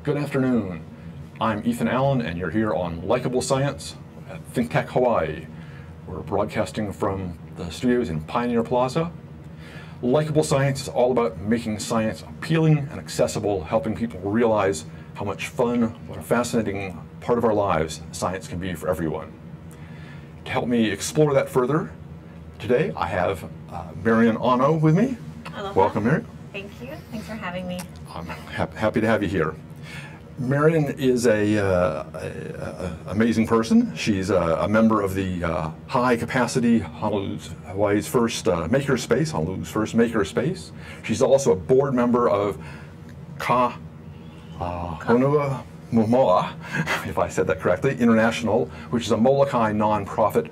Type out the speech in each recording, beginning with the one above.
Good afternoon. I'm Ethan Allen, and you're here on Likeable Science at ThinkTech Hawaii. We're broadcasting from the studios in Pioneer Plaza. Likeable Science is all about making science appealing and accessible, helping people realize how much fun, what a fascinating part of our lives science can be for everyone. To help me explore that further, today I have Marion Ano with me. Aloha. Welcome, Marion. Thank you. Thanks for having me. I'm happy to have you here. Marion is a amazing person. She's a member of the high capacity Hawaii's first makerspace, Honolulu's first makerspace. She's also a board member of Honua Momona, if I said that correctly, International, which is a Molokai nonprofit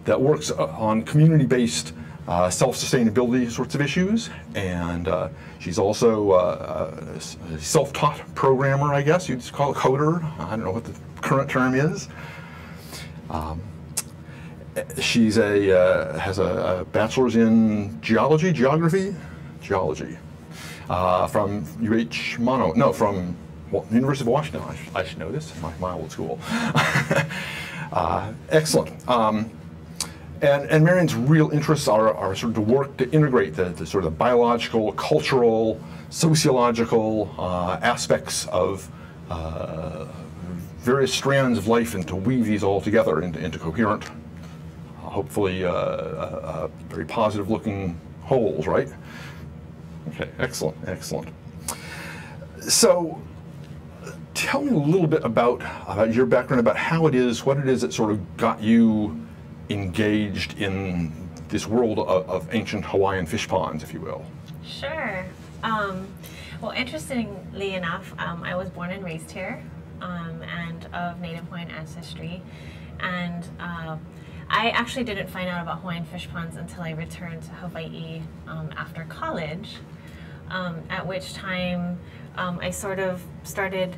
that works on community-based self-sustainability sorts of issues, and she's also a self-taught programmer, I guess you'd call it, coder. I don't know what the current term is. She's has a bachelor's in geology from from University of Washington. I should know this, my old school. Excellent. And Marion's real interests are sort of to work to integrate the sort of biological, cultural, sociological aspects of various strands of life and to weave these all together into coherent, hopefully very positive looking wholes, right? Okay, excellent, excellent. So tell me a little bit about your background, about what it is that sort of got you engaged in this world of ancient Hawaiian fish ponds, if you will. Sure. Well, interestingly enough, I was born and raised here and of Native Hawaiian ancestry. And I actually didn't find out about Hawaiian fish ponds until I returned to Hawaii after college, at which time I sort of started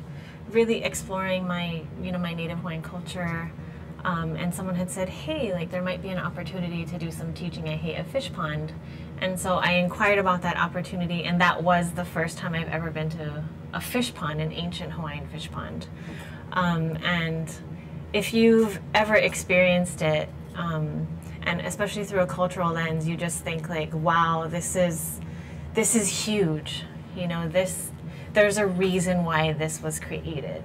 really exploring my Native Hawaiian culture. And someone had said, hey, like there might be an opportunity to do some teaching at Hei'a Fish Pond. And so I inquired about that opportunity, and that was the first time I've ever been to a fish pond, an ancient Hawaiian fish pond. And if you've ever experienced it, and especially through a cultural lens, you just think like, wow, this is huge. There's a reason why this was created.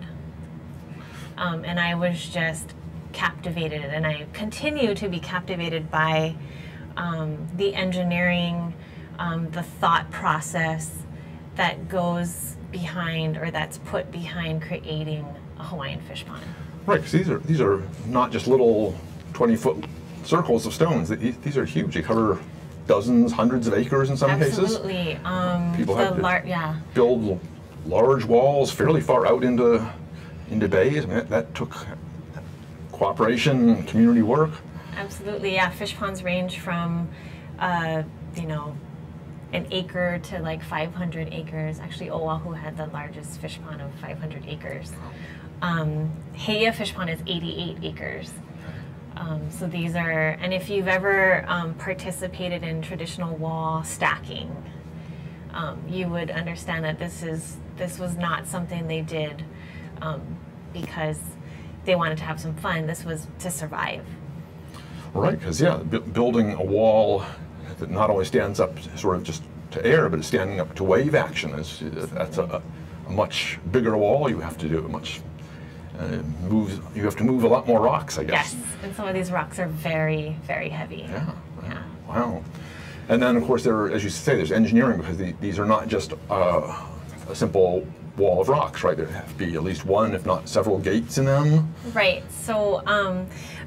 And I was just captivated, and I continue to be captivated by the engineering, the thought process that goes behind, or that's put behind, creating a Hawaiian fish pond. Right, because these are not just little 20-foot circles of stones. These are huge. They cover dozens, hundreds of acres in some cases. Absolutely. People have to build large walls fairly far out into bays. I mean, that took cooperation, community work. Absolutely, yeah. Fish ponds range from, an acre to like 500 acres. Actually, Oahu had the largest fish pond of 500 acres. Hei'a Fish Pond is 88 acres. So these are, and if you've ever participated in traditional wall stacking, you would understand that this was not something they did because they wanted to have some fun. This was to survive. Right, because building a wall that not only stands up sort of just to air, but it's standing up to wave action. That's a much bigger wall. You have to do you have to move a lot more rocks, I guess. Yes, and some of these rocks are very, very heavy. Yeah. Wow. And then, of course, as you say, there's engineering, because these are not just a simple wall of rocks, right? There have to be at least one, if not several, gates in them. Right. So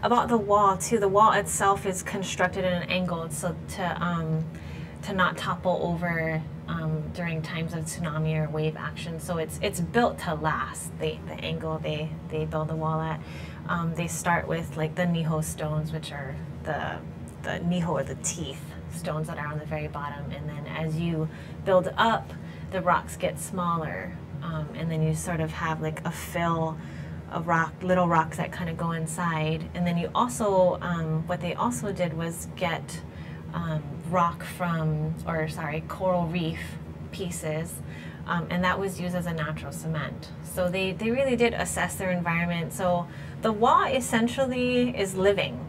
about the wall too, the wall itself is constructed at an angle so to not topple over during times of tsunami or wave action. So it's built to last. The angle they build the wall at. They start with like the niho stones, which are the niho, or the teeth stones that are on the very bottom, and then as you build up, the rocks get smaller. And then you sort of have like a fill of little rocks that kind of go inside. And then you also, what they also did was get coral reef pieces and that was used as a natural cement. So they really did assess their environment. So the wall essentially is living.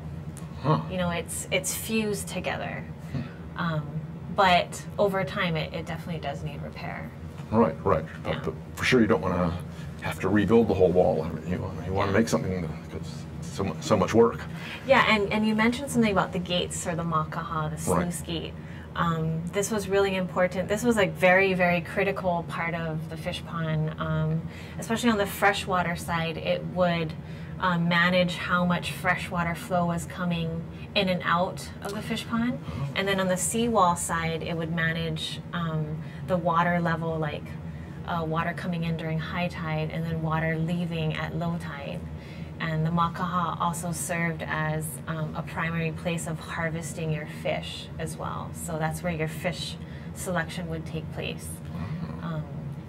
Huh. You know, it's fused together. But over time, it definitely does need repair. Right, right. Yeah. But for sure, you don't want to have to rebuild the whole wall. I mean, you want to make something because it's so much work. Yeah, and you mentioned something about the gates, or the makaha, the sluice gate. This was really important. This was like very, very critical part of the fish pond, especially on the freshwater side. It would manage how much freshwater flow was coming in and out of the fish pond. And then on the seawall side, it would manage the water level, like water coming in during high tide and then water leaving at low tide. And the makaha also served as a primary place of harvesting your fish as well. So that's where your fish selection would take place.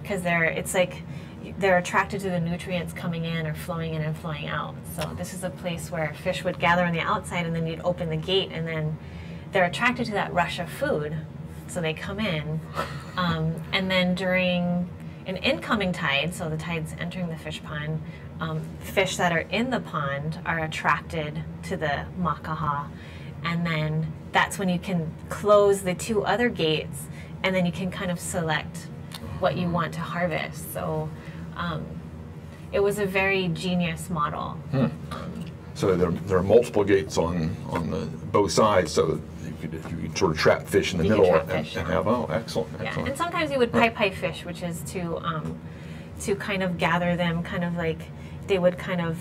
Because they're attracted to the nutrients coming in or flowing in and flowing out. So this is a place where fish would gather on the outside, and then you'd open the gate, and then they're attracted to that rush of food. So they come in. And then during an incoming tide, so the tide's entering the fish pond, fish that are in the pond are attracted to the makaha, and then that's when you can close the two other gates, and then you can kind of select what you want to harvest. So it was a very genius model. So there are multiple gates on both sides, so you could sort of trap fish in the middle and have, excellent. Yeah, and sometimes you would pai fish, which is to kind of gather them, kind of like they would kind of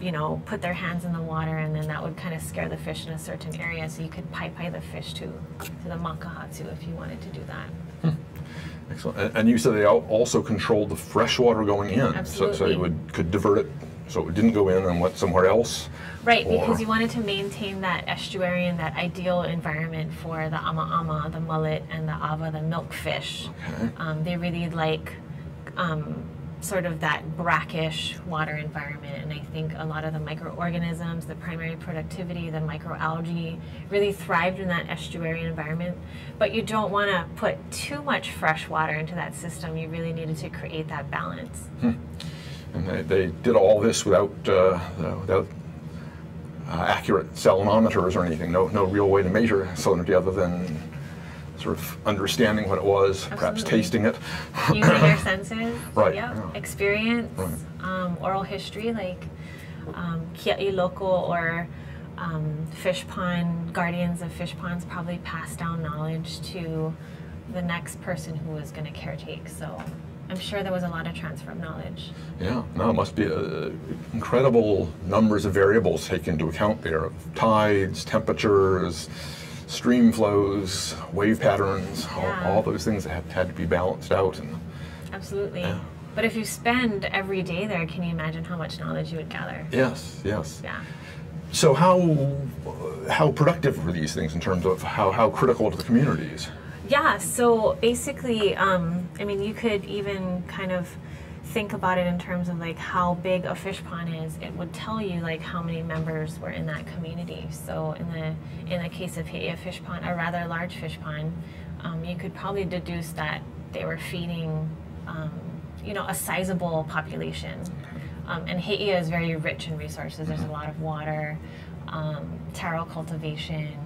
you know, put their hands in the water, and then that would kind of scare the fish in a certain area. So you could pai the fish to the makaha too if you wanted to do that. Excellent. And you said they also controlled the fresh water going in. Absolutely. So you could divert it so it didn't go in and went somewhere else. Right, because you wanted to maintain that estuarian, that ideal environment for the ama, the mullet, and the ava, the milkfish. Okay. They really like sort of that brackish water environment, and I think a lot of the microorganisms, the primary productivity, the microalgae really thrived in that estuarian environment. But you don't want to put too much fresh water into that system. You really needed to create that balance. And they did all this without accurate salinometers or anything. No real way to measure salinity other than sort of understanding what it was, perhaps tasting it. Using your senses. Right. Yep. Yeah. Experience, oral history, like kia'i loko or fish pond, guardians of fish ponds probably pass down knowledge to the next person who was going to caretake. So I'm sure there was a lot of transfer of knowledge. Yeah, no, it must be incredible numbers of variables taken into account there. Tides, temperatures, stream flows, wave patterns, all those things that had to be balanced out. Absolutely. Yeah. But if you spend every day there, can you imagine how much knowledge you would gather? Yes, yes. Yeah. So how productive were these things in terms of how critical to the communities? Yeah, so basically, I mean, you could even kind of think about it in terms of like how big a fish pond is. It would tell you like how many members were in that community. So in the case of He'eia fish pond, a rather large fish pond, you could probably deduce that they were feeding you know, a sizable population. And He'eia is very rich in resources. There's a lot of water, taro cultivation.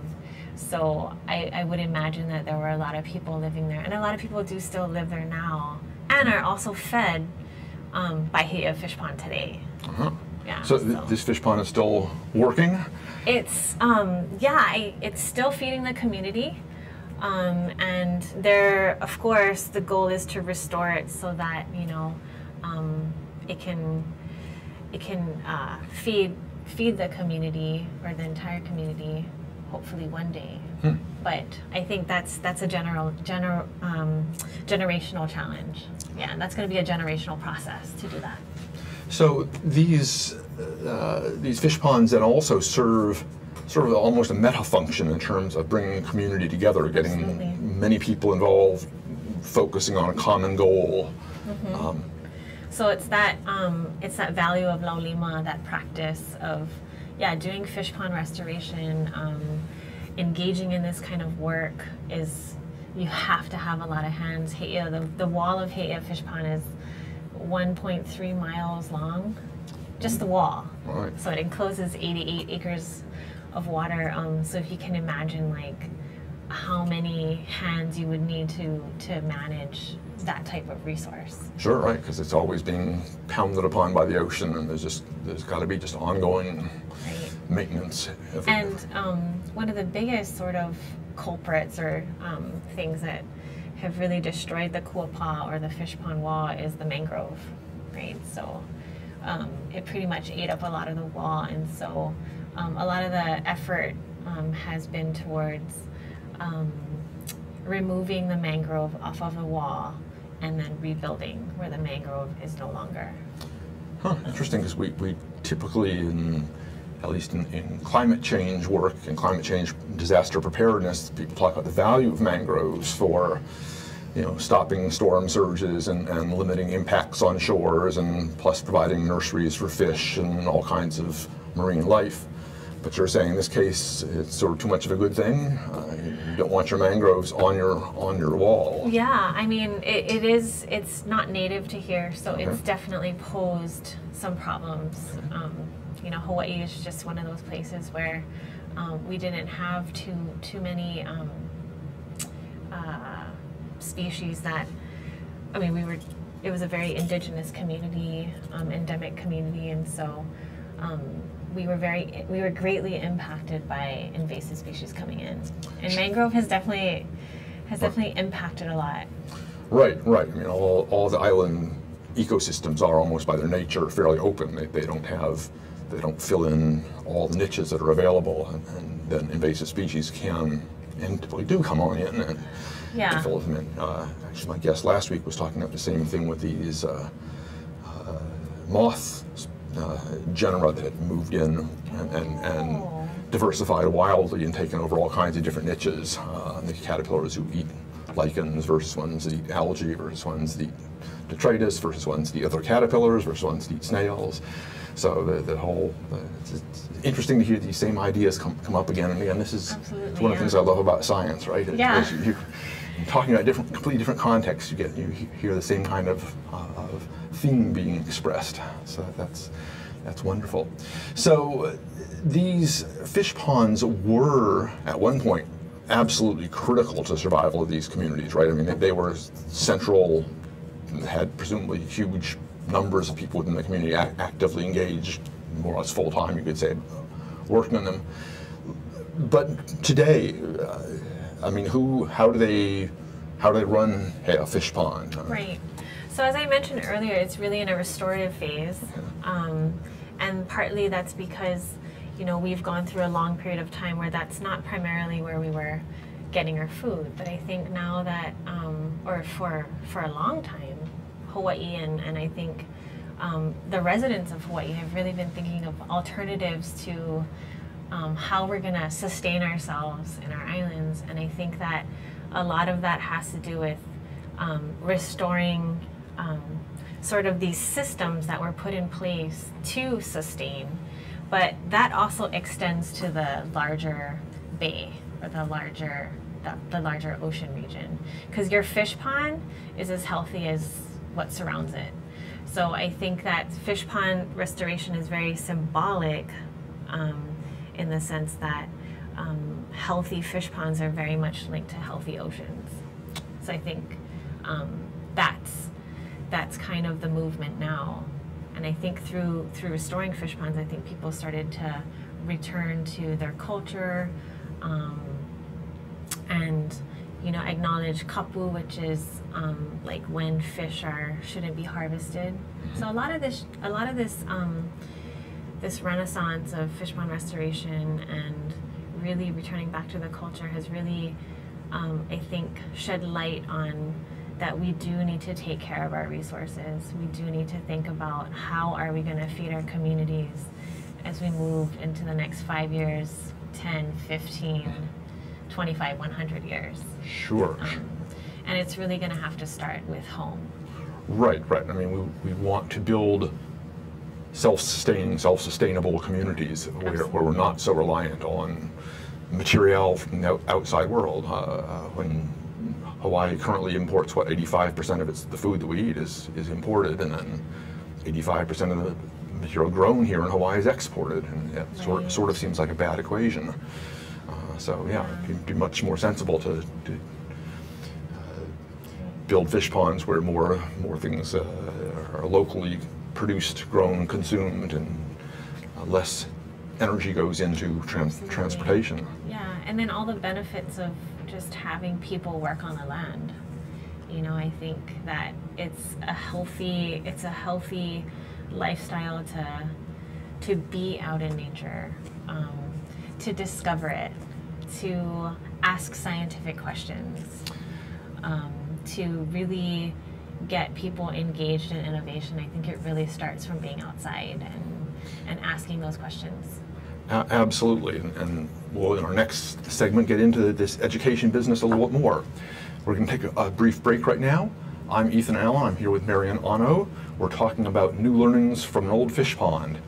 So I would imagine that there were a lot of people living there, and a lot of people do still live there now, and are also fed by He'eia Fish Pond today. Yeah. So this fish pond is still working? It's it's still feeding the community, and there, of course, the goal is to restore it so that, you know, it can feed the community, or the entire community, hopefully one day. But I think that's a generational challenge. Yeah, and that's going to be a generational process to do that. So these fish ponds then also serve sort of almost a meta function in terms of bringing a community together, getting many people involved, focusing on a common goal. So it's that value of laulima, that practice of doing fish pond restoration, engaging in this kind of work is you have to have a lot of hands. The wall of He'ea Fishpond is 1.3 miles long, just the wall. Right. So it encloses 88 acres of water. So if you can imagine like how many hands you would need to manage that type of resource. Sure, right, because it's always being pounded upon by the ocean, and there's got to be just ongoing maintenance. And one of the biggest sort of culprits or things that have really destroyed the kuapa or the Fishpond wall is the mangrove, right? So it pretty much ate up a lot of the wall, and so a lot of the effort has been towards removing the mangrove off of the wall and then rebuilding where the mangrove is no longer. Huh, interesting, because we typically, at least in climate change work and climate change disaster preparedness, people talk about the value of mangroves for, you know, stopping storm surges and limiting impacts on shores, and plus providing nurseries for fish and all kinds of marine life. But you're saying in this case it's sort of too much of a good thing. You don't want your mangroves on your wall. Yeah, I mean it's not native to here, so it's definitely posed some problems. You know, Hawaii is just one of those places where we didn't have too many species that, I mean, it was a very indigenous community, endemic community, and so we were greatly impacted by invasive species coming in, and mangrove has definitely impacted a lot. Right. I mean, all the island ecosystems are almost by their nature fairly open. They don't fill in all the niches that are available, and then invasive species can and typically do come on in and fill them in. Actually, my guest last week was talking about the same thing with these moth genera that had moved in and diversified wildly and taken over all kinds of different niches. The caterpillars who eat lichens versus ones that eat algae versus ones that eat detritus versus ones that eat other caterpillars versus ones that eat snails. So the whole, it's interesting to hear these same ideas come up again and again. This is one of the things I love about science, right? Yeah. You're talking about completely different contexts, you hear the same kind of theme being expressed. So that's wonderful. So these fish ponds were at one point absolutely critical to the survival of these communities, right? I mean, they were central, had presumably huge numbers of people within the community actively engaged, more or less full time, you could say, working on them. But today, I mean, how do they run a fish pond? Right. So as I mentioned earlier, it's really in a restorative phase, and partly that's because, you know, we've gone through a long period of time where that's not primarily where we were getting our food. But I think now that, or for a long time, Hawaii and I think the residents of Hawaii have really been thinking of alternatives to how we're going to sustain ourselves in our islands. And I think that a lot of that has to do with restoring sort of these systems that were put in place to sustain. But that also extends to the larger bay or the larger ocean region, because your fish pond is as healthy as what surrounds it. So I think that fish pond restoration is very symbolic in the sense that healthy fish ponds are very much linked to healthy oceans. So I think that's kind of the movement now. And I think through restoring fish ponds, I think people started to return to their culture and, you know, acknowledge kapu, which is like when fish shouldn't be harvested. So a lot of this this renaissance of fish pond restoration and really returning back to the culture has really, I think, shed light on that we do need to take care of our resources. We do need to think about how are we going to feed our communities as we move into the next 5 years, 10, 15, 25, 100 years. Sure. And it's really going to have to start with home. Right. I mean, we want to build self-sustaining, self-sustainable communities where we're not so reliant on material from the outside world. When Hawaii currently imports, what, 85% of the food that we eat is imported, and then 85% of the material grown here in Hawaii is exported, and it sort of seems like a bad equation. So yeah, it'd be much more sensible to build fish ponds where more things are locally produced, grown, consumed, and less energy goes into transportation. Yeah, and then all the benefits of just having people work on the land. You know, I think that it's a healthy lifestyle to be out in nature, to discover it, to ask scientific questions, to really get people engaged in innovation. I think it really starts from being outside and asking those questions. Absolutely, and we'll in our next segment get into this education business a little bit more. We're going to take a brief break right now. I'm Ethan Allen. I'm here with Marion Ano. We're talking about new learnings from an old fish pond.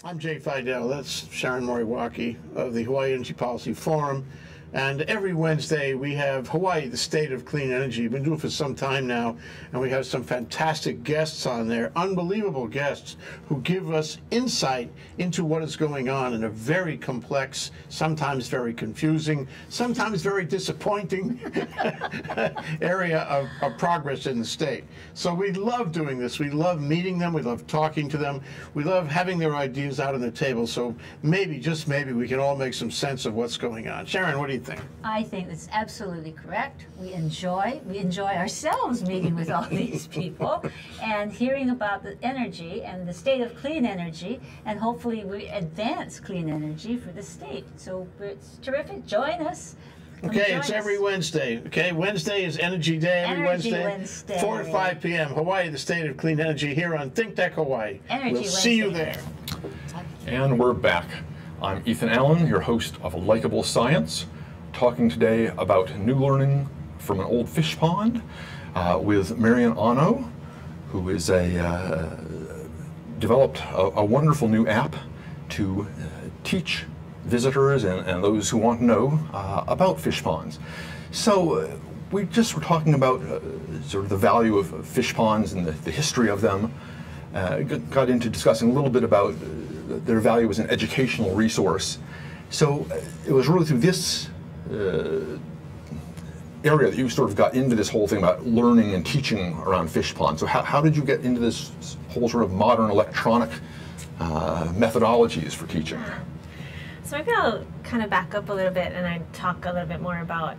I'm Jay Fidel. That's Sharon Moriwaki of the Hawaii Energy Policy Forum. And every Wednesday we have Hawaii, the State of Clean Energy. We've been doing it for some time now, and we have some fantastic guests on there, unbelievable guests who give us insight into what is going on in a very complex, sometimes very confusing, sometimes very disappointing area of progress in the state. So we love doing this. We love meeting them. We love talking to them. We love having their ideas out on the table. So maybe, just maybe, we can all make some sense of what's going on. Sharon, what do you think? I think that's absolutely correct. We enjoy ourselves meeting with all these people and hearing about the energy and the state of clean energy, and hopefully we advance clean energy for the state. So it's terrific. Join us. Okay, it's every Wednesday. Okay, Wednesday is Energy Day. Every Wednesday, 4 to 5 p.m. Hawaii, the State of Clean Energy, here on ThinkTech Hawaii. We'll see you there. And we're back. I'm Ethan Allen, your host of Likeable Science, talking today about new learning from an old fish pond with Marion Ano, who is developed a wonderful new app to teach visitors and those who want to know about fish ponds. So we just were talking about sort of the value of fish ponds and the history of them. Got into discussing a little bit about their value as an educational resource. So it was really through this area that you sort of got into this whole thing about learning and teaching around fish ponds. So how did you get into this whole sort of modern electronic methodologies for teaching? So maybe I'll kind of back up a little bit and I talk a little bit more about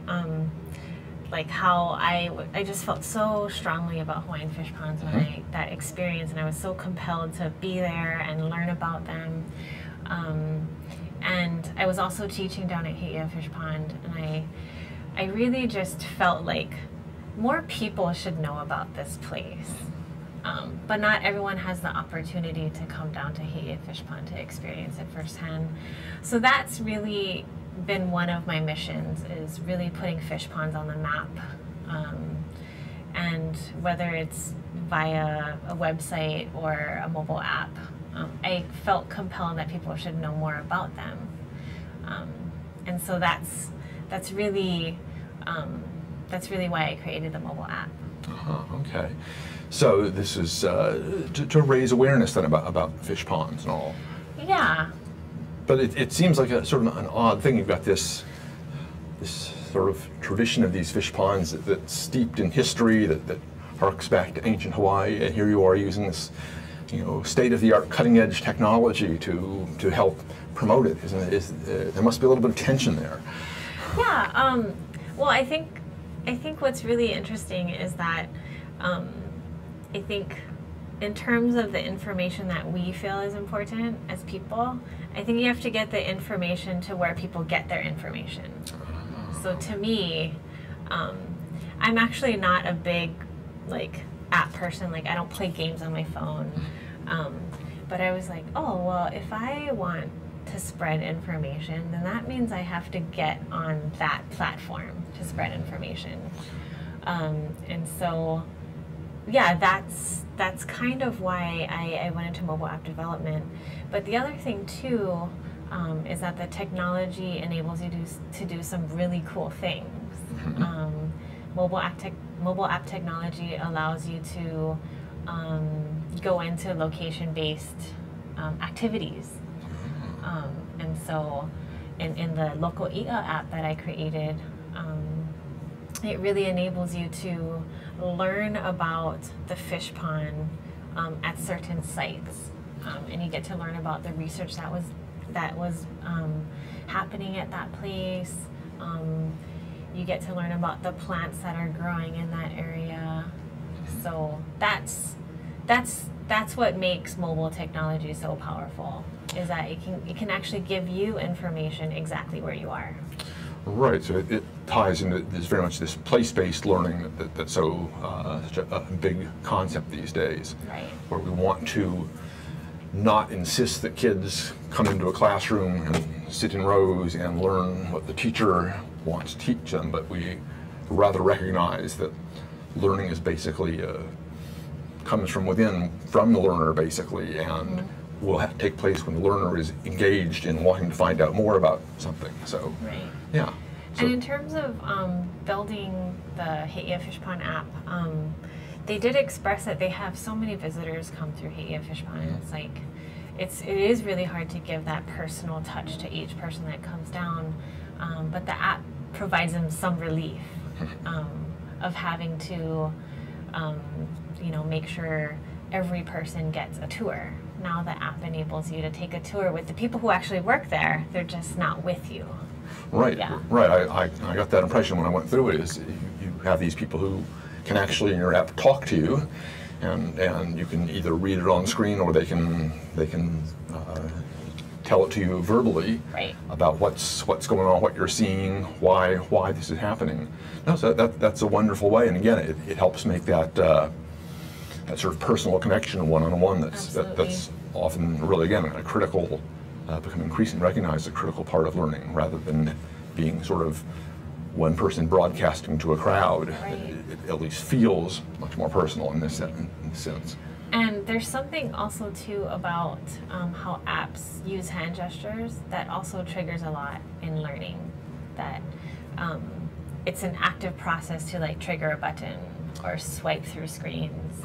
like how I just felt so strongly about Hawaiian fish ponds when that experience, and I was so compelled to be there and learn about them. And I was also teaching down at Hei'a Fish Pond, and I really just felt like more people should know about this place. But not everyone has the opportunity to come down to Hei'a Fish Pond to experience it firsthand. So that's really been one of my missions, is really putting fish ponds on the map. And whether it's via a website or a mobile app, I felt compelled that people should know more about them. And so that's really why I created the mobile app. Okay. So this is to raise awareness then about fish ponds and all. Yeah. But it seems like a sort of an odd thing. You've got this sort of tradition of these fish ponds that's steeped in history, that harks back to ancient Hawaii, and here you are using this, state-of-the-art, cutting-edge technology to help promote it. There must be a little bit of tension there. Yeah. Well, I think what's really interesting is that I think in terms of the information that we feel is important as people, I think you have to get the information to where people get their information. So to me, I'm actually not a big app person. I don't play games on my phone. But I was like, oh, well, if I want to spread information, then that means I have to get on that platform to spread information. And so, yeah, that's kind of why I went into mobile app development. But the other thing too is that the technology enables you to do some really cool things. mobile app technology allows you to go into location-based activities. And so in the Loko app that I created, it really enables you to learn about the fish pond at certain sites. And you get to learn about the research that was happening at that place. You get to learn about the plants that are growing in that area. So that's what makes mobile technology so powerful, is that it can actually give you information exactly where you are. Right, so it ties into this very much this place-based learning that's so such a big concept these days. Right. Where we want to not insist that kids come into a classroom and sit in rows and learn what the teacher wants to teach them, but we rather recognize that learning is basically comes from within, from the learner basically, and will have to take place when the learner is engaged in wanting to find out more about something. So, right. Yeah. So, and in terms of building the He'ea Fishpond app, they did express that they have so many visitors come through He'ea Fishpond. It's like, it is really hard to give that personal touch to each person that comes down, but the app provides them some relief of having to, make sure every person gets a tour. Now the app enables you to take a tour with the people who actually work there. They're just not with you. Right, Yeah. right. I got that impression when I went through it. Is you have these people who can actually in your app talk to you, and you can either read it on screen or they can tell it to you verbally, Right. about what's going on, what you're seeing, why this is happening. No, so that's a wonderful way, and again, it helps make that sort of personal connection, one-on-one. That's often really, again, a critical, becoming increasingly recognized as a critical part of learning, rather than being sort of one person broadcasting to a crowd. Right. It at least feels much more personal in this sense. And there's something also too about how apps use hand gestures that also triggers a lot in learning. That it's an active process to like trigger a button or swipe through screens.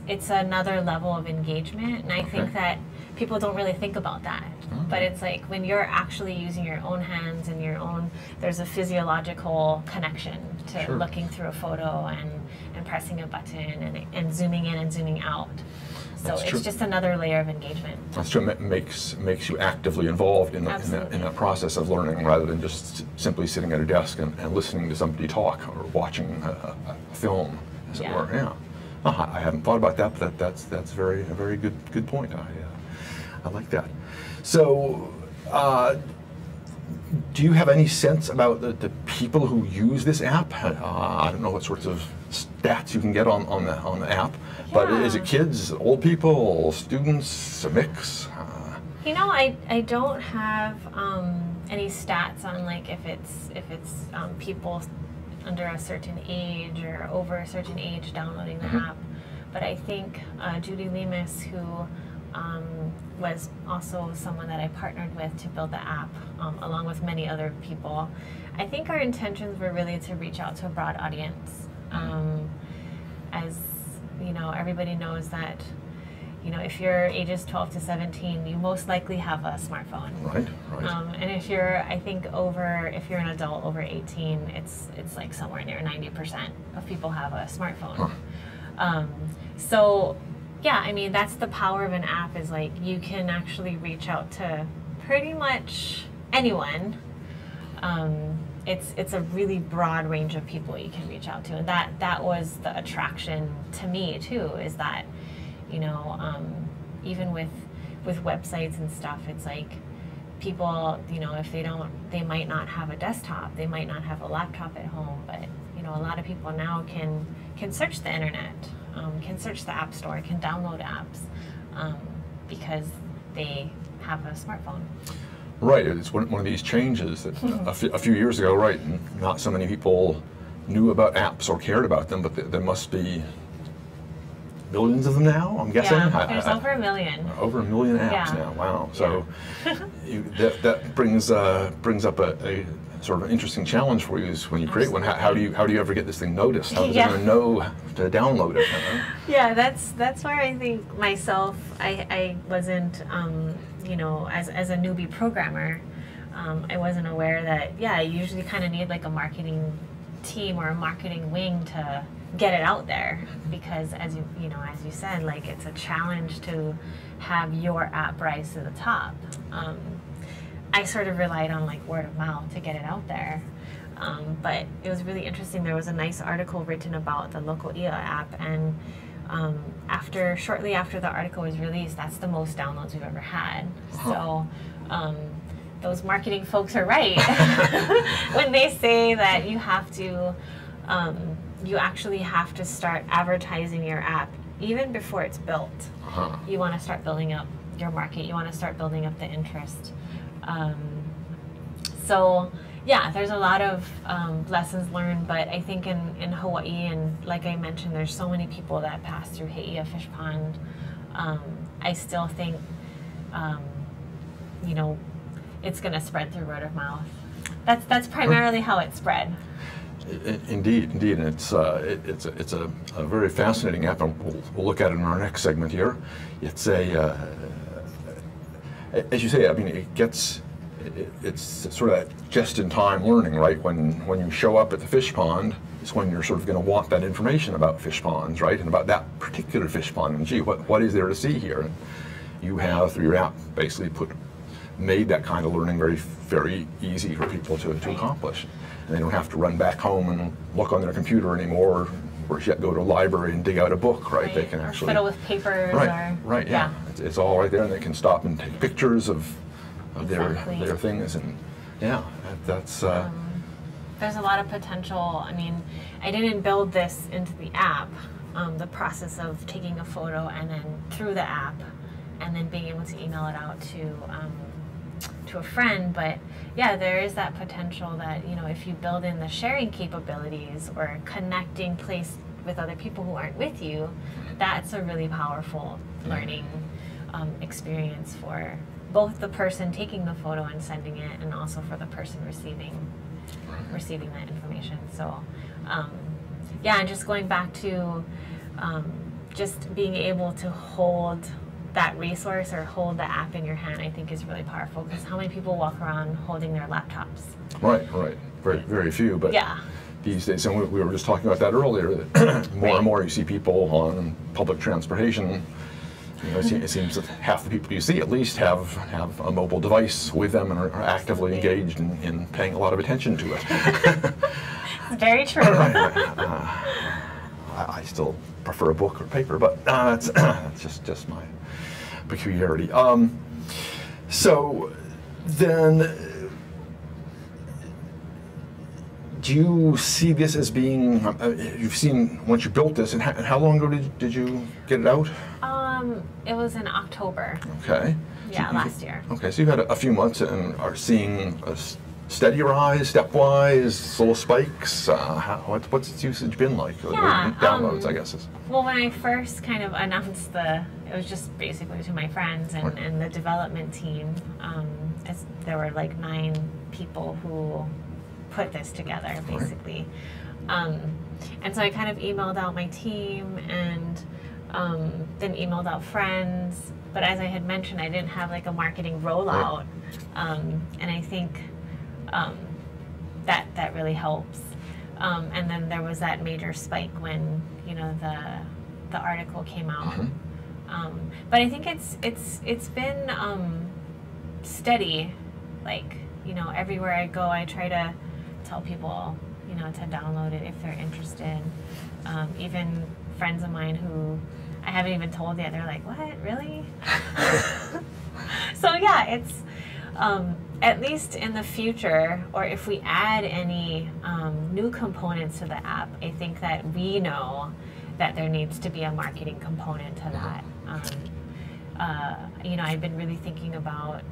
It's another level of engagement, and I think that people don't really think about that. But it's like when you're actually using your own hands and there's a physiological connection to Sure. looking through a photo and pressing a button and zooming in and zooming out. So That's it's true. just another layer of engagement. That's true. It makes you actively involved in that process of learning, rather than just simply sitting at a desk and listening to somebody talk or watching a film, as it were. Yeah. I hadn't thought about that, but that's a very good point. I like that. So, do you have any sense about the people who use this app? I don't know what sorts of stats you can get on the app, but is it kids, old people, students, a mix? I don't have any stats on like if it's people under a certain age or over a certain age downloading the app, but I think Judy Lemus, who was also someone that I partnered with to build the app, along with many other people. I think our intentions were really to reach out to a broad audience. As everybody knows that, if you're ages 12 to 17, you most likely have a smartphone. Right. And if you're an adult over 18, it's like somewhere near 90% of people have a smartphone. So, yeah, I mean, that's the power of an app, is like you can actually reach out to pretty much anyone. It's a really broad range of people you can reach out to, and that was the attraction to me too, is that, even with websites and stuff, it's like people, if they might not have a desktop, they might not have a laptop at home, but a lot of people now can search the internet, can search the app store, can download apps, because they have a smartphone. Right, it's one of these changes that a few years ago, right, not so many people knew about apps or cared about them, but there must be millions of them now, I'm guessing? Yeah, there's over 1 million. Over 1 million apps Yeah. now, wow. So that brings up a sort of an interesting challenge for you is when you create one, how do you ever get this thing noticed? How does anyone know to download it? Yeah, that's where I think myself, I wasn't, you know, as a newbie programmer, I wasn't aware that, yeah, I usually kind of need like a marketing team or a marketing wing to get it out there, because as you know, as you said, like it's a challenge to have your app rise to the top. I sort of relied on like word of mouth to get it out there. But it was really interesting. There was a nice article written about the Loko app, and shortly after the article was released, that's the most downloads we've ever had. So those marketing folks are right when they say that you have to, you actually have to start advertising your app even before it's built. You want to start building up your market. You want to start building up the interest. So yeah, there's a lot of lessons learned, but I think in Hawaii, and like I mentioned, there's so many people that pass through Heia Fishpond. I still think, you know, it's going to spread through word of mouth. That's primarily how it spread. Indeed, and it's a very fascinating app, and we'll look at it in our next segment here. It's as you say, I mean, it's sort of that just-in-time learning, right? When you show up at the fish pond, is when you're sort of going to want that information about fish ponds, right? And about that particular fish pond, and gee, what is there to see here? And you have, through your app, basically made that kind of learning very easy for people to accomplish. And they don't have to run back home and look on their computer anymore, or yet go to a library and dig out a book, right? They can actually fiddle with papers. Right, yeah. It's all right there, and they can stop and take pictures of their things, and yeah, that's. There's a lot of potential. I mean, I didn't build this into the app. The process of taking a photo and then through the app, and then being able to email it out to a friend. But yeah, there is that potential that, you know, if you build in the sharing capabilities or connecting place with other people who aren't with you, that's a really powerful learning experience for both the person taking the photo and sending it, and also for the person receiving that information. So yeah, and just going back to just being able to hold that resource or hold the app in your hand, I think is really powerful, because how many people walk around holding their laptops? Right. Very few, but yeah. These days, and we were just talking about that earlier, that more and more you see people on public transportation. You know, it seems that half the people you see at least have a mobile device with them and are actively engaged in paying a lot of attention to it. Very true. I still prefer a book or paper, but that's just my peculiarity. So then, do you see this as being, you've seen, once you built this, and how long ago did you get it out? It was in October. Okay. Yeah, last year. Okay, so you've had a few months and are seeing a steady rise, stepwise, little spikes. What's its usage been like? Yeah, downloads, I guess. Well, when I first kind of announced it was just basically to my friends and the development team. There were like 9 people who put this together, basically. Right. And so I kind of emailed out my team, and then emailed out friends. But as I had mentioned, I didn't have like a marketing rollout. Right. And I think that really helps. And then there was that major spike when, you know, the article came out. Mm-hmm. But I think it's been steady. Like, you know, everywhere I go, I try to tell people, you know, to download it if they're interested. Even friends of mine who I haven't even told yet, they're like, what, really? So yeah, it's at least in the future, or if we add any new components to the app, I think that we know that there needs to be a marketing component to that. You know, I've been really thinking about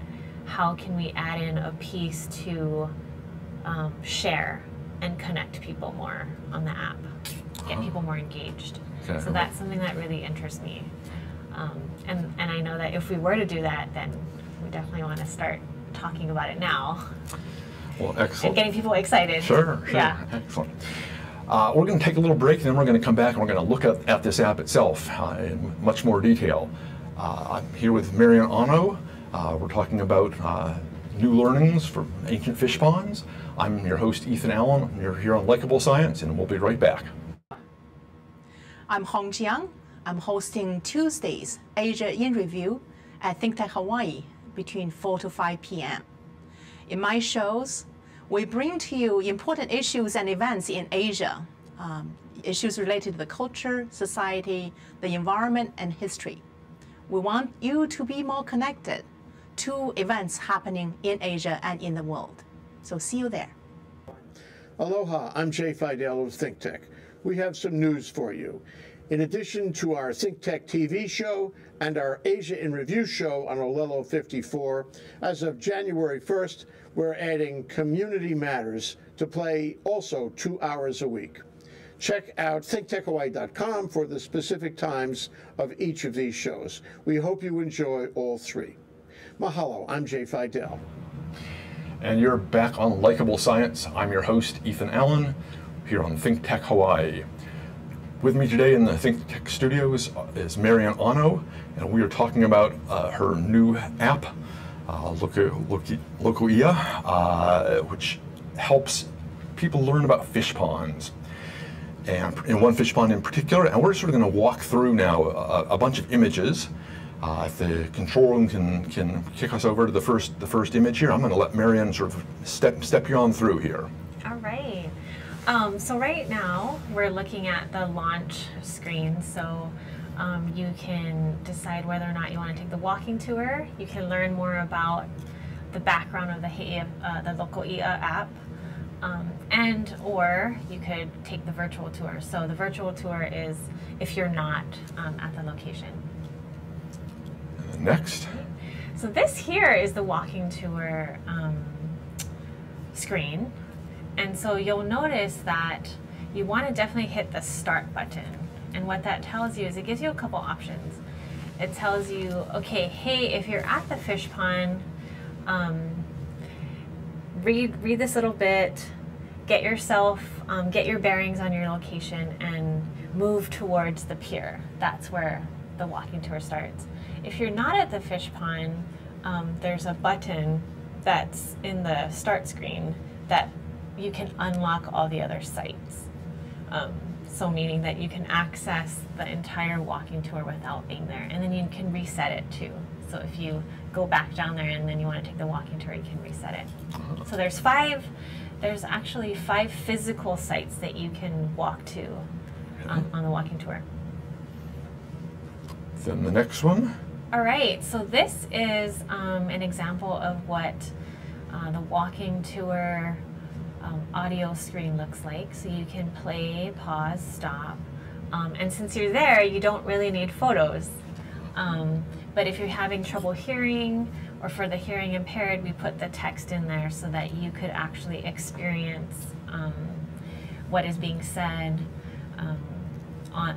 how can we add in a piece to share and connect people more on the app. get people more engaged. Okay. So that's something that really interests me. And I know that if we were to do that, then we definitely want to start talking about it now. Well, excellent. And getting people excited. Sure. Yeah. Excellent. We're going to take a little break, and then we're going to come back and we're going to look at this app itself in much more detail. I'm here with Marion Ano. We're talking about new learnings from ancient fish ponds. I'm your host, Ethan Allen. You're here on Likeable Science, and we'll be right back. I'm Hong Jiang. I'm hosting Tuesdays Asia in Review at ThinkTech Hawaii between 4 to 5 p.m. In my shows, we bring to you important issues and events in Asia, issues related to the culture, society, the environment, and history. We want you to be more connected to events happening in Asia and in the world. So see you there. Aloha, I'm Jay Fidel of ThinkTech. We have some news for you. In addition to our ThinkTech TV show and our Asia in Review show on Olelo 54, as of January 1st, we're adding Community Matters to play also 2 hours a week. Check out thinktechhawaii.com for the specific times of each of these shows. We hope you enjoy all three. Mahalo, I'm Jay Fidel. And you're back on Likeable Science. I'm your host, Ethan Allen, here on ThinkTech Hawaii. With me today in the ThinkTech studios is Marion Ano, and we are talking about her new app, Loko, which helps people learn about fish ponds, and in one fish pond in particular. And we're sort of going to walk through now a bunch of images. If the control room can kick us over to the first image here, I'm going to let Marion sort of step you on through here. All right. So right now we're looking at the launch screen. So you can decide whether or not you want to take the walking tour. You can learn more about the background of the Loko app, and or you could take the virtual tour. So the virtual tour is if you're not at the location. Next. So this here is the walking tour screen. And so you'll notice that you want to definitely hit the start button. And what that tells you is it gives you a couple options. It tells you, okay, hey, if you're at the fish pond, read this little bit, get your bearings on your location, and move towards the pier. That's where the walking tour starts. If you're not at the fish pond, there's a button that's in the start screen that you can unlock all the other sites. So meaning that you can access the entire walking tour without being there, and then you can reset it too. So if you go back down there and then you want to take the walking tour, you can reset it. So there's actually 5 physical sites that you can walk to on the walking tour. Then the next one. All right, so this is an example of what the walking tour audio screen looks like. So you can play, pause, stop, and since you're there, you don't really need photos. But if you're having trouble hearing, or for the hearing impaired, we put the text in there so that you could actually experience what is being said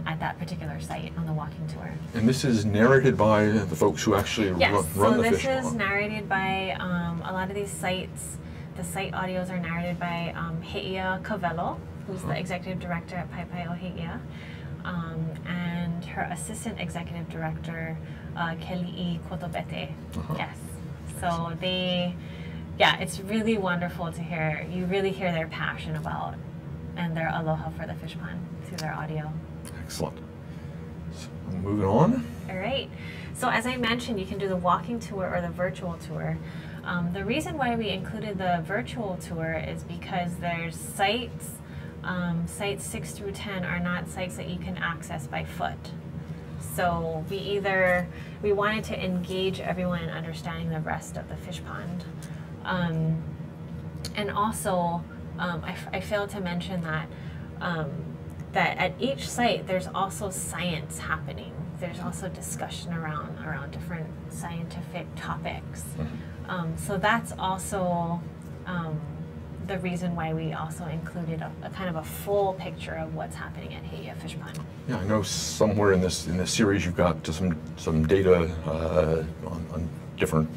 at that particular site on the walking tour. And this is narrated by the folks who actually run the fish pond. So this is narrated by a lot of these sites. The site audios are narrated by Heia Cavelo, who's the executive director at Paipai O'Heia, and her assistant executive director, Keli'i Kotobete. Yes. So it's really wonderful to hear. You really hear their passion about and their aloha for the fish pond through their audio. Excellent. So moving on. All right. So as I mentioned, you can do the walking tour or the virtual tour. The reason why we included the virtual tour is because there's sites 6 through 10 are not sites that you can access by foot. So we wanted to engage everyone in understanding the rest of the fish pond. And also, I failed to mention that that at each site there's also science happening. There's also discussion around different scientific topics. So that's also the reason why we also included a kind of a full picture of what's happening at Heia Fish Pond. Yeah, I know somewhere in this series you've got just some data on different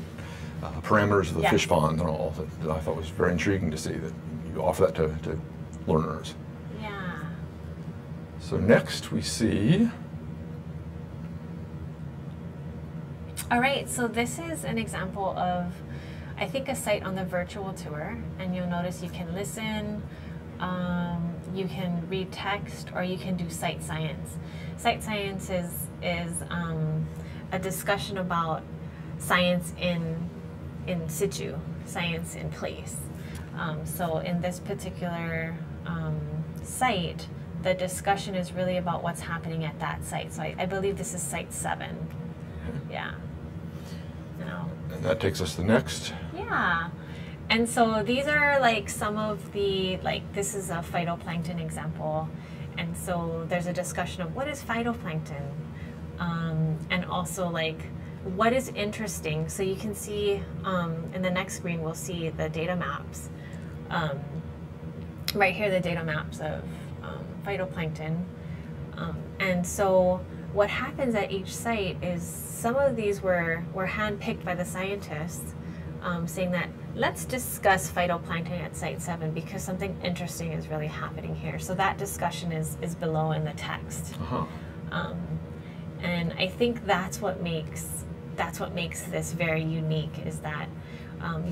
parameters of the fish pond and all that I thought was very intriguing to see that you offer that to learners. Yeah. So next we see. All right, so this is an example of, I think, a site on the virtual tour, and you'll notice you can listen, you can read text, or you can do site science. Site science is a discussion about science in situ, science in place. So in this particular site, the discussion is really about what's happening at that site. So I believe this is site 7. Yeah. And that takes us to the next. Yeah. And so these are like some of the, this is a phytoplankton example. And so there's a discussion of what is phytoplankton, and also like what is interesting. So you can see in the next screen, we'll see the data maps. Right here, the data maps of phytoplankton. And so what happens at each site is some of these were handpicked by the scientists, saying that let's discuss phytoplankton at site 7 because something interesting is really happening here. So that discussion is below in the text. And I think that's what makes this very unique, is that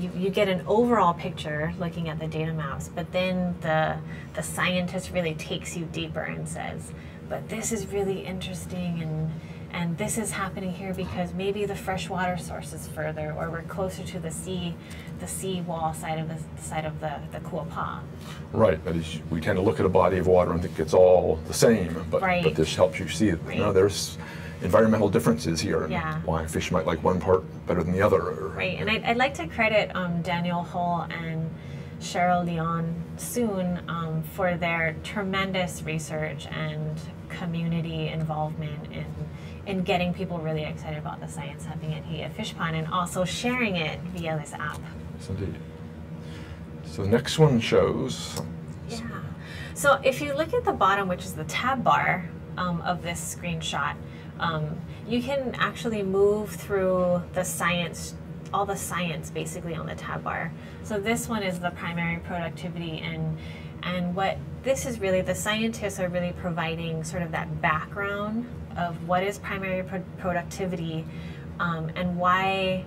you get an overall picture looking at the data maps, but then the scientist really takes you deeper and says, but this is really interesting, and this is happening here because maybe the freshwater source is further, or we're closer to the sea wall side of the Kuapa. Right, that is, we tend to look at a body of water and think it's all the same, but this helps you see that there's environmental differences here, and why fish might like one part better than the other. Right, and I'd like to credit Daniel Hull and Cheryl Leon Soon for their tremendous research and community involvement in getting people really excited about the science happening at Heia Fish Pond, and also sharing it via this app. Yes, indeed. So the next one shows. Yeah. So if you look at the bottom, which is the tab bar of this screenshot, you can actually move through the science, all the science basically on the tab bar. So this one is the primary productivity, and what this is really, the scientists are really providing sort of that background of what is primary productivity, and why,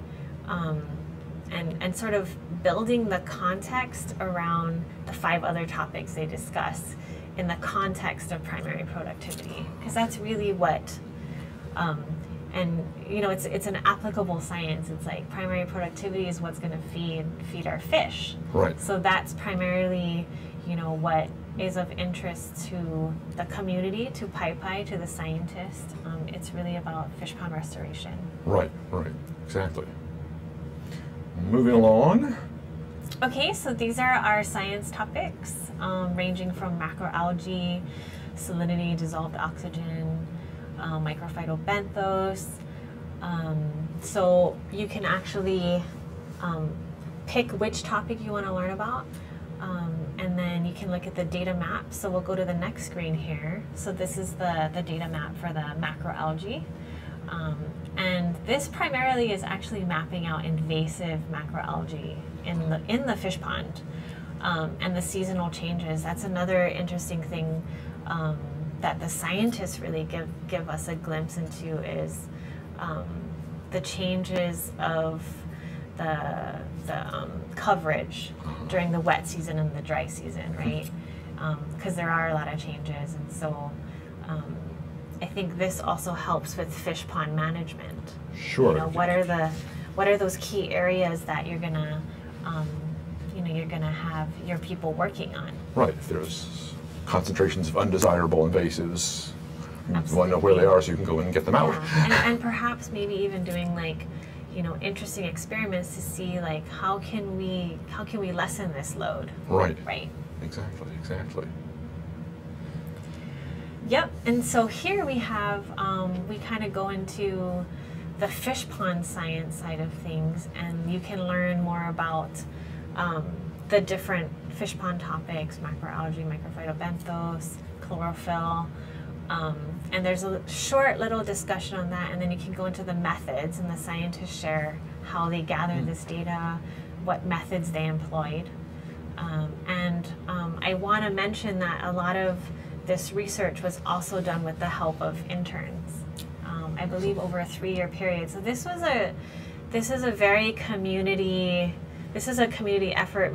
and sort of building the context around the 5 other topics they discuss in the context of primary productivity, because that's really what, and you know, it's an applicable science. It's like primary productivity is what's going to feed our fish. Right. So that's primarily, you know, what is of interest to the community, to Pai, to the scientists. It's really about fish pond restoration. Right, right, exactly. Moving along. Okay, so these are our science topics, ranging from macroalgae, salinity, dissolved oxygen, microphytobenthos. So you can actually pick which topic you want to learn about, and then you can look at the data map. So we'll go to the next screen here. So this is the data map for the macroalgae. And this primarily is actually mapping out invasive macroalgae in the fish pond, and the seasonal changes. That's another interesting thing that the scientists really give us a glimpse into, is the changes of the coverage during the wet season and the dry season, right? Because there are a lot of changes, and so I think this also helps with fish pond management. Sure. You know, what are those key areas that you're gonna you're gonna have your people working on? Right. If there's concentrations of undesirable invasives, Absolutely. you want to know where they are so you can go in and get them out. And perhaps maybe even doing interesting experiments to see how can we lessen this load. Right. Right. Exactly. Yep. And so here we have we kind of go into the fish pond science side of things, and you can learn more about the different fish pond topics, macroalgae, microphytobenthos, chlorophyll. And there's a short little discussion on that, and then you can go into the methods, and the scientists share how they gathered this data, what methods they employed. I want to mention that a lot of this research was also done with the help of interns. I believe over a 3-year period. So this is a very community. This is a community effort.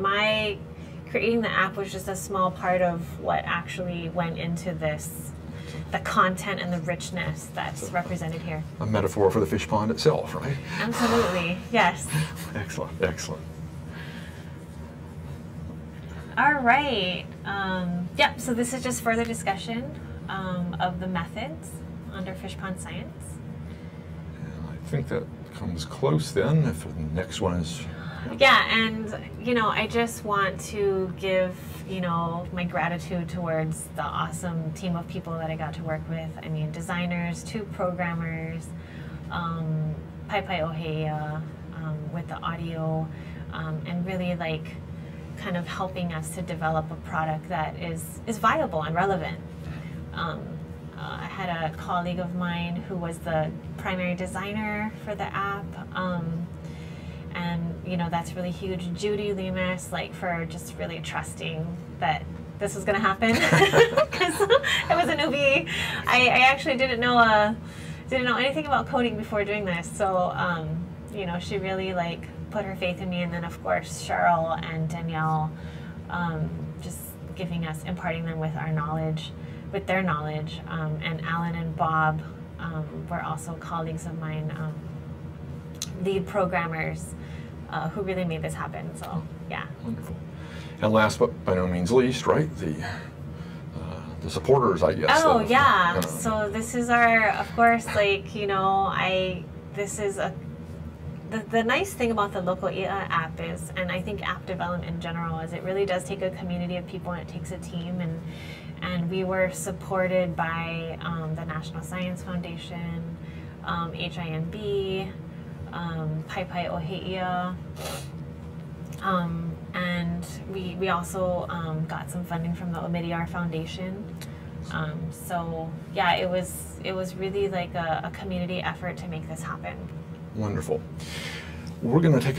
Creating the app was just a small part of what actually went into this, the content and the richness that's represented here. A metaphor for the fish pond itself, right? Absolutely, yes. Excellent, excellent. All right. Yep, so this is just further discussion of the methods under fish pond science. And I think that comes close then, if the next one is... Yeah, and I just want to give my gratitude towards the awesome team of people that I got to work with. I mean, designers, 2 programmers, Pai Oheia with the audio, and really kind of helping us to develop a product that is viable and relevant. I had a colleague of mine who was the primary designer for the app. And that's really huge. Judy Lemus, for just really trusting that this was going to happen, because I was a newbie. I actually didn't know anything about coding before doing this. So she really put her faith in me, and then of course Cheryl and Danielle, just imparting them with their knowledge, and Alan and Bob were also colleagues of mine, lead programmers. Who really made this happen, so yeah. Wonderful. And last but by no means least, right, the supporters, I guess. Oh, yeah. So this is our, of course, this is the nice thing about the Local IA app is, and I think app development in general, is it really does take a community of people, and it takes a team, and we were supported by the National Science Foundation, HINB, Pai Oheia, and we also got some funding from the Omidyar Foundation. So yeah, it was really a community effort to make this happen. Wonderful. We're going to take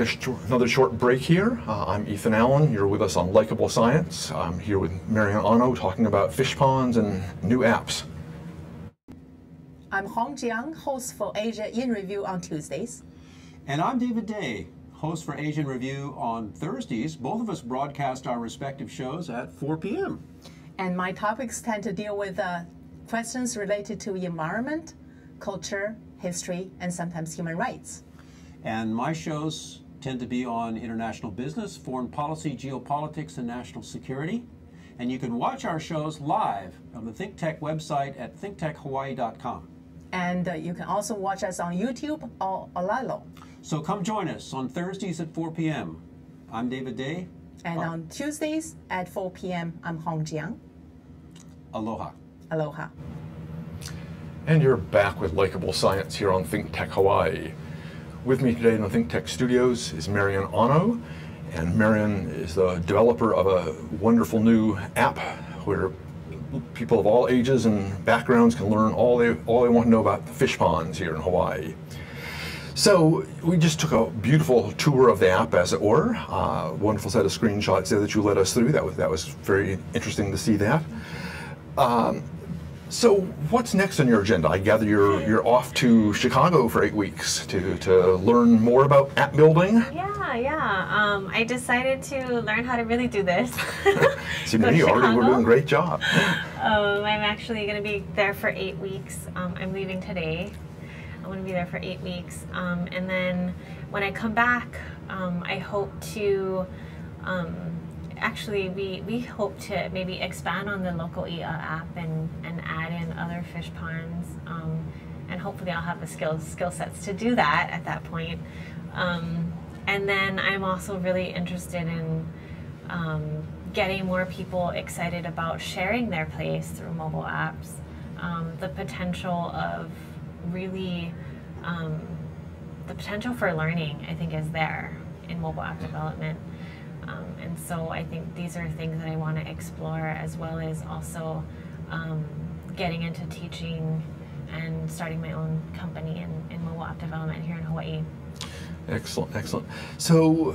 another short break here. I'm Ethan Allen. You're with us on Likeable Science. I'm here with Marion Ano talking about fish ponds and new apps. I'm Hong Jiang, host for Asia in Review on Tuesdays. And I'm David Day, host for Asian Review on Thursdays. Both of us broadcast our respective shows at 4 p.m. And my topics tend to deal with questions related to environment, culture, history, and sometimes human rights. And my shows tend to be on international business, foreign policy, geopolitics, and national security. And you can watch our shows live on the ThinkTech website at thinktechhawaii.com. And you can also watch us on YouTube or Olalo. So come join us on Thursdays at 4 p.m. I'm David Day. And on Tuesdays at 4 p.m., I'm Hong Jiang. Aloha. Aloha. And you're back with Likeable Science here on ThinkTech Hawaii. With me today in the ThinkTech studios is Marion Ano, and Marion is the developer of a wonderful new app where people of all ages and backgrounds can learn all they want to know about the fish ponds here in Hawaii. So we just took a beautiful tour of the app, as it were. Wonderful set of screenshots there that you led us through. That was very interesting to see that. So what's next on your agenda? I gather you're off to Chicago for 8 weeks to learn more about app building. Yeah. I decided to learn how to really do this. See, me, you already were doing a great job. I'm actually going to be there for 8 weeks. I'm leaving today. I'm going to be there for 8 weeks. And then when I come back, I hope to, actually, we hope to maybe expand on the Local IA app and add in other fish ponds. And hopefully I'll have the skill sets to do that at that point. And then I'm also really interested in getting more people excited about sharing their place through mobile apps. The potential of really, the potential for learning, I think, is there in mobile app development. And so I think these are things that I want to explore, as well as also getting into teaching and starting my own company in mobile app development here in Hawaii. Excellent, excellent. So,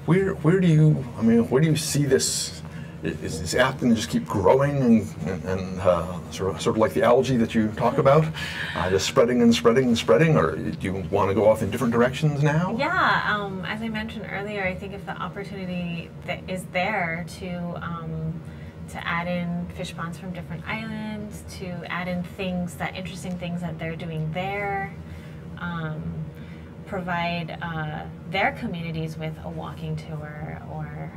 where do you see this? Is this app going to just keep growing and sort of like the algae that you talk about, just spreading and spreading and spreading, or do you want to go off in different directions now? Yeah, as I mentioned earlier, I think if the opportunity that is there to add in fish ponds from different islands, to add in interesting things that they're doing there, provide their communities with a walking tour, or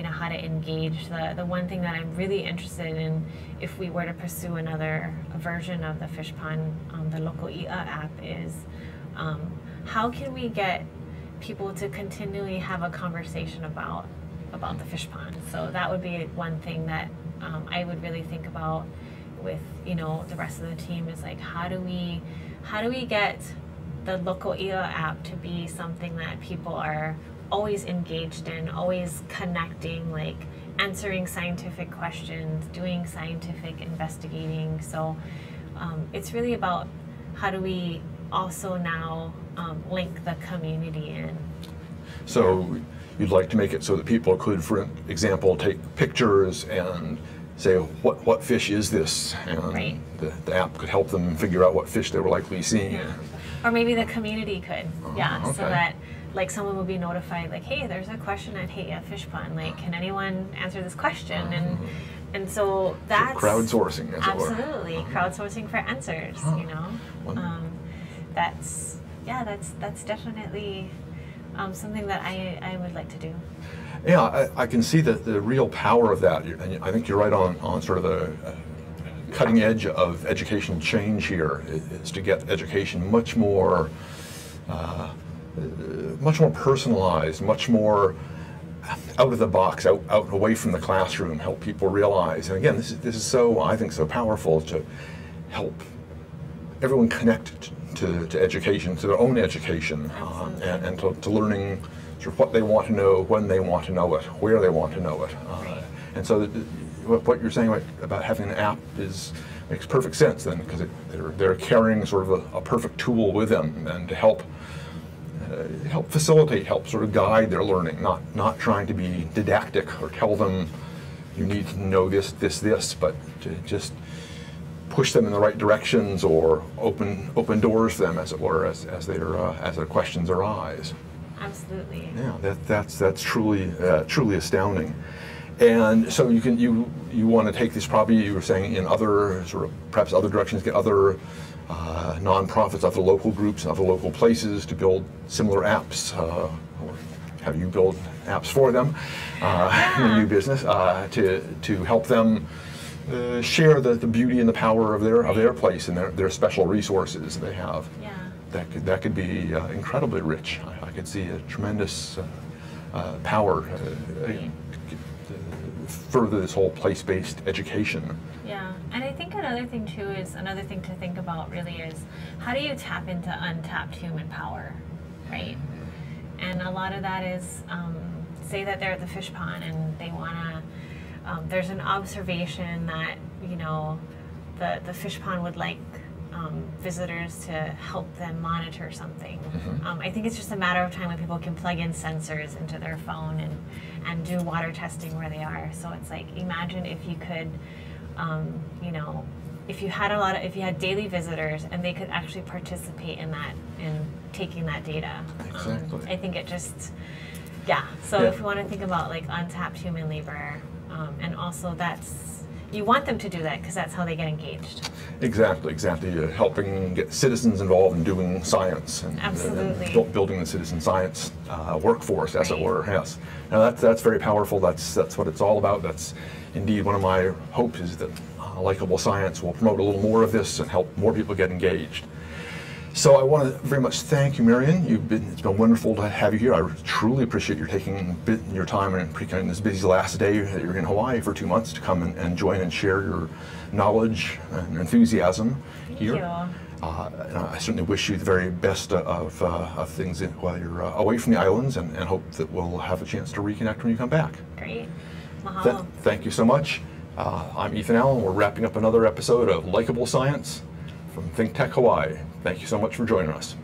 how to engage. The one thing that I'm really interested in, if we were to pursue another version of the fish pond, the Loko app, is how can we get people to continually have a conversation about the fish pond. So that would be one thing that I would really think about with the rest of the team, is like, how do we get the Loko app to be something that people are always engaged in, always connecting, like answering scientific questions, doing scientific investigating. So it's really about how do we also now link the community in. So you'd like to make it so that people could, for example, take pictures and say, what fish is this? And right. the app could help them figure out what fish they were likely seeing. Yeah. Or maybe the community could, okay. So that like someone will be notified, like, hey, there's a question at Fish Pond, like, can anyone answer this question? And so that's crowdsourcing, as absolutely it were. Crowdsourcing for answers. That's definitely something that I would like to do. Yeah, I can see the real power of that, and I think you're right on sort of the cutting edge of educational change here, is to get education much more personalized, much more out of the box, out away from the classroom, help people realize. And again, this is so, I think, so powerful to help everyone connect to education, to their own education, and to learning sort of what they want to know, when they want to know it, where they want to know it. And so what you're saying about having an app makes perfect sense then, because they're carrying sort of a perfect tool with them, and to help facilitate, help sort of guide their learning, not trying to be didactic or tell them you need to know this, but to just push them in the right directions, or open doors for them, as it were, as their questions arise. Absolutely. Yeah, that's truly astounding. And so you want to take this, probably you were saying, in other sort of perhaps other directions, get other nonprofits, other local groups, other local places to build similar apps, or have you build apps for them in a new business to help them share the beauty and the power of their place and their special resources they have. Yeah. That could be incredibly rich. I could see a tremendous power further this whole place-based education. Yeah, and I think another thing to think about really is, how do you tap into untapped human power, right? And a lot of that is, say that they're at the fish pond and they want to, there's an observation that, the fish pond would like visitors to help them monitor something. I think it's just a matter of time when people can plug in sensors into their phone and do water testing where they are. So it's like, imagine if you could, if you had daily visitors and they could actually participate in that, in taking that data. Exactly. I think it just, So if we want to think about like untapped human labor, and also you want them to do that because that's how they get engaged. Exactly. Helping get citizens involved in doing science and, building the citizen science workforce, as it were. Yes. Now that's very powerful. That's what it's all about. That's indeed one of my hopes, is that Likeable Science will promote a little more of this and help more people get engaged. So I want to very much thank you, Marion. It's been wonderful to have you here. I truly appreciate your taking your time and in this busy last day that you're in Hawaii for 2 months to come and join and share your knowledge and enthusiasm here. Thank And I certainly wish you the very best of things while you're away from the islands, and hope that we'll have a chance to reconnect when you come back. Great. Mahalo. Thank you so much. I'm Ethan Allen. We're wrapping up another episode of Likeable Science from ThinkTech Hawaii. Thank you so much for joining us.